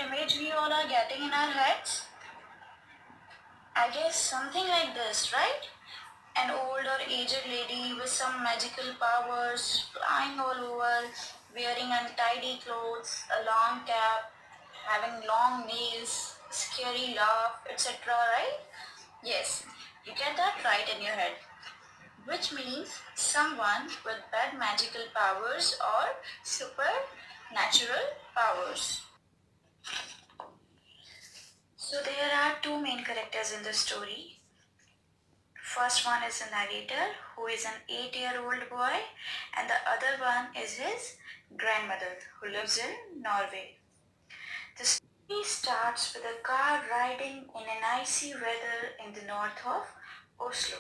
image we all are getting in our heads? I guess something like this, right? An old or aged lady with some magical powers, flying all over, wearing untidy clothes, a long cap, having long nails, scary laugh, etc., right? Yes, you get that right in your head. Which means someone with bad magical powers or supernatural powers. So there are two main characters in the story. First one is the narrator, who is an 8-year-old boy, and the other one is his grandmother, who lives in Norway. The story starts with a car riding in an icy weather in the north of Oslo.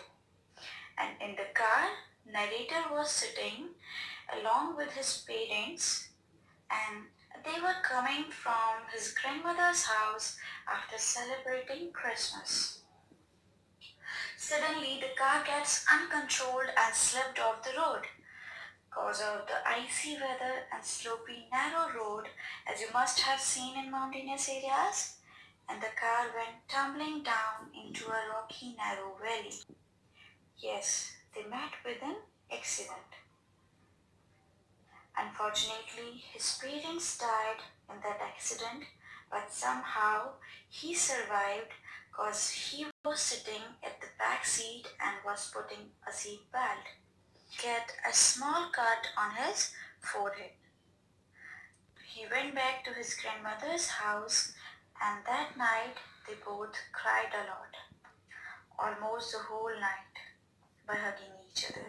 And in the car, narrator was sitting along with his parents, and they were coming from his grandmother's house after celebrating Christmas. Suddenly, the car gets uncontrolled and slipped off the road. Cause of the icy weather and slopy, narrow road, as you must have seen in mountainous areas, and the car went tumbling down into a rocky, narrow valley. Yes, they met with an accident. Unfortunately, his parents died in that accident, but somehow he survived because he was sitting at the back seat and was putting a seat belt. He had a small cut on his forehead. He went back to his grandmother's house, and that night they both cried a lot, almost the whole night, by hugging each other.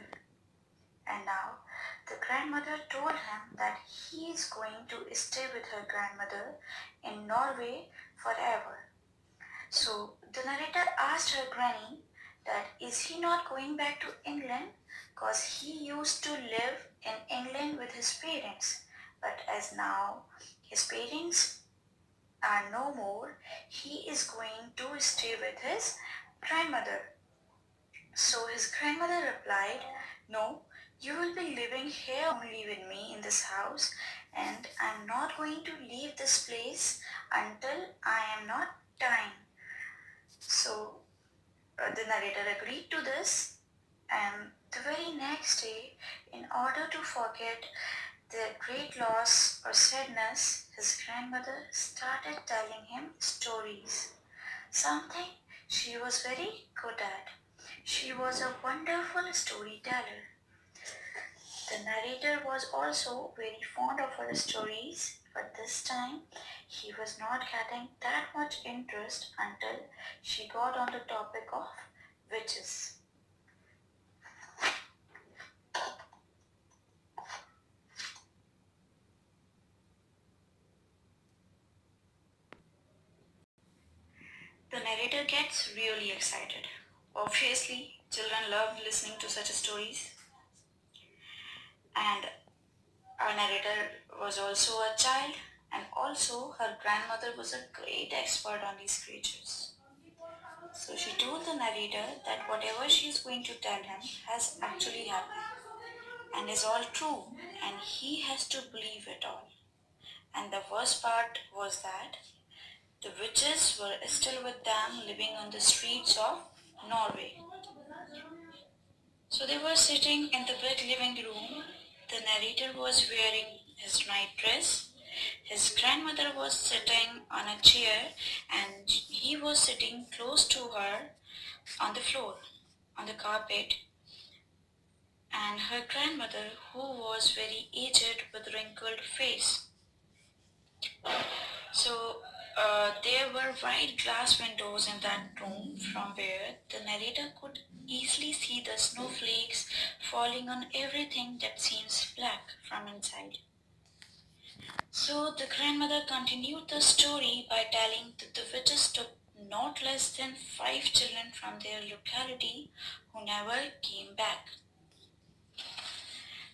And now the grandmother told him that he is going to stay with her grandmother in Norway forever. So the narrator asked her granny that is he not going back to England because he used to live in England with his parents, but as now his parents are no more, he is going to stay with his grandmother. So his grandmother replied, no, you will be living here only with me in this house, and I'm not going to leave this place until I am not dying. So the narrator agreed to this, and the very next day, in order to forget their great loss or sadness, his grandmother started telling him stories, something she was very good at. She was a wonderful storyteller. The narrator was also very fond of her stories, but this time he was not getting that much interest until she got on the topic of witches. The narrator gets really excited. Obviously, children love listening to such stories. And our narrator was also a child, and also her grandmother was a great expert on these creatures. So she told the narrator that whatever she is going to tell him has actually happened and is all true, and he has to believe it all. And the worst part was that the witches were still with them, living on the streets of Norway. So they were sitting in the big living room. The narrator was wearing his night dress. His grandmother was sitting on a chair, and he was sitting close to her on the floor, on the carpet. And her grandmother, who was very aged with wrinkled face. So there were wide glass windows in that room from where the narrator could easily see the snowflakes falling on everything that seems black from inside. So the grandmother continued the story by telling that the witches took not less than 5 children from their locality who never came back.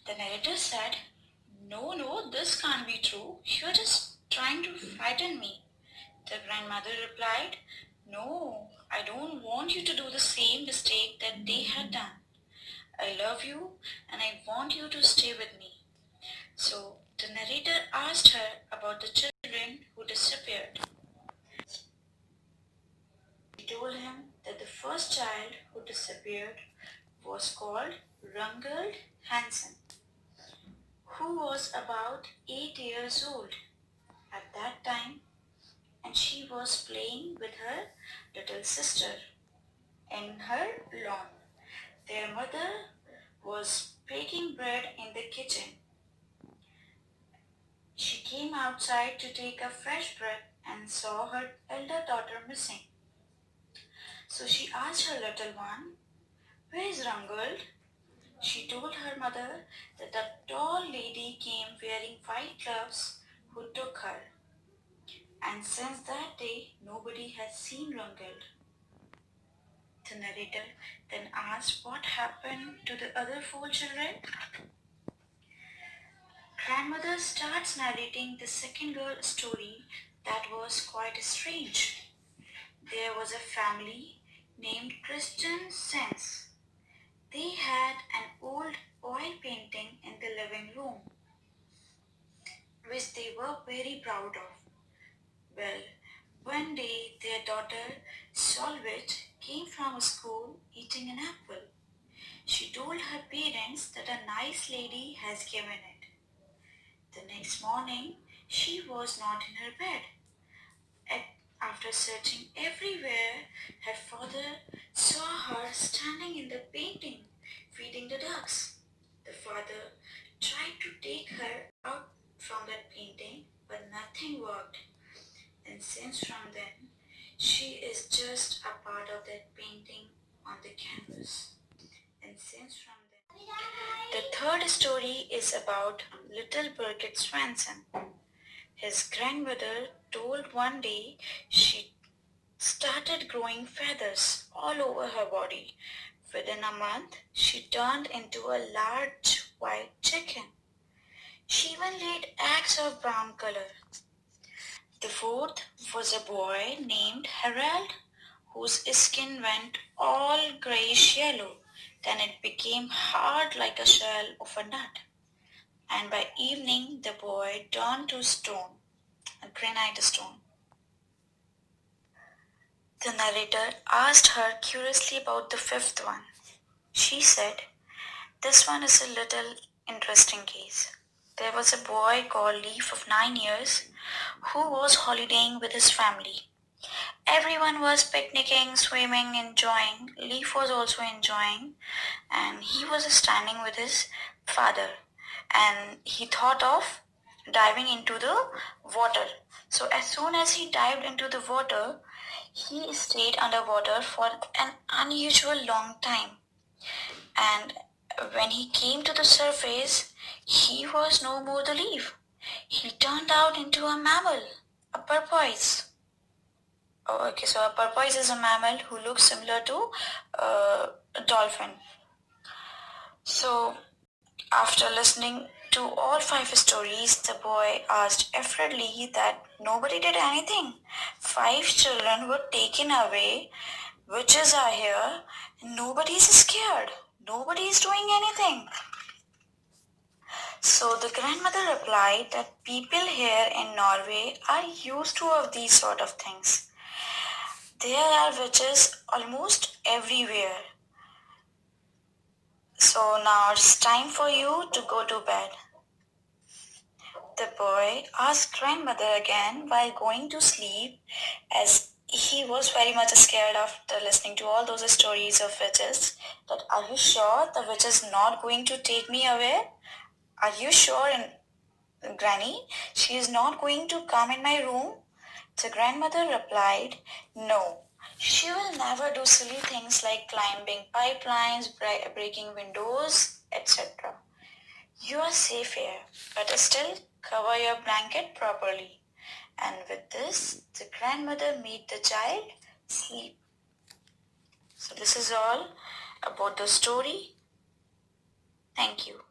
The narrator said, no, this can't be true. You're just trying to frighten me. The grandmother replied, no, I don't want you to do the same mistake that they had done. I love you and I want you to stay with me. So The narrator asked her about the children who disappeared. She told him that the first child who disappeared was called Roald Hansen, who was about 8 years old at that time, and she was playing with her little sister in her lawn. Their mother was baking bread in the kitchen. She came outside to take a fresh breath and saw her elder daughter missing. So she asked her little one, "Where is Rangold?" She told her mother that a tall lady came wearing white gloves who took her. And since that day, nobody has seen Rangold. The narrator then asked what happened to the other 4 children. Grandmother starts narrating the second girl story that was quite strange. There was a family named Christian Sense. They had an old oil painting in the living room, which they were very proud of. Well, one day their daughter Solvit came from school eating an apple. She told her parents that a nice lady has given it. The next morning, she was not in her bed. After searching everywhere, her father saw her standing in the painting, feeding the ducks. The father tried to take her out from that painting, but nothing worked. And since from then, she is just a part of that painting on the canvas. And since from then, the third story is about little Birgit Swanson. His grandmother told one day she started growing feathers all over her body. Within a month, she turned into a large white chicken. She even laid eggs of brown color. The fourth was a boy named Harold, whose skin went all grayish yellow. Then it became hard like a shell of a nut. And by evening, the boy turned to stone, a granite stone. The narrator asked her curiously about the fifth one. She said, "This one is a little interesting case. There was a boy called Leaf of 9 years who was holidaying with his family. Everyone was picnicking, swimming, enjoying. Leaf was also enjoying, and he was standing with his father, and he thought of diving into the water. So as soon as he dived into the water, he stayed underwater for an unusual long time. And when he came to the surface, he was no more the leaf. He turned out into a mammal, a porpoise. Oh, okay, so a porpoise is a mammal who looks similar to a dolphin. So after listening to all 5 stories, the boy asked afraidly that nobody did anything. 5 children were taken away, witches are here, and nobody's scared. Nobody's doing anything. So the grandmother replied that people here in Norway are used to of these sort of things. There are witches almost everywhere. So now it's time for you to go to bed. The boy asked grandmother again while going to sleep, as he was very much scared after listening to all those stories of witches, that "Are you sure the witch is not going to take me away? Are you sure, Granny, she is not going to come in my room?" The grandmother replied, "No, she will never do silly things like climbing pipelines, breaking windows, etc. You are safe here, but still cover your blanket properly." And with this, the grandmother made the child sleep. So this is all about the story. Thank you.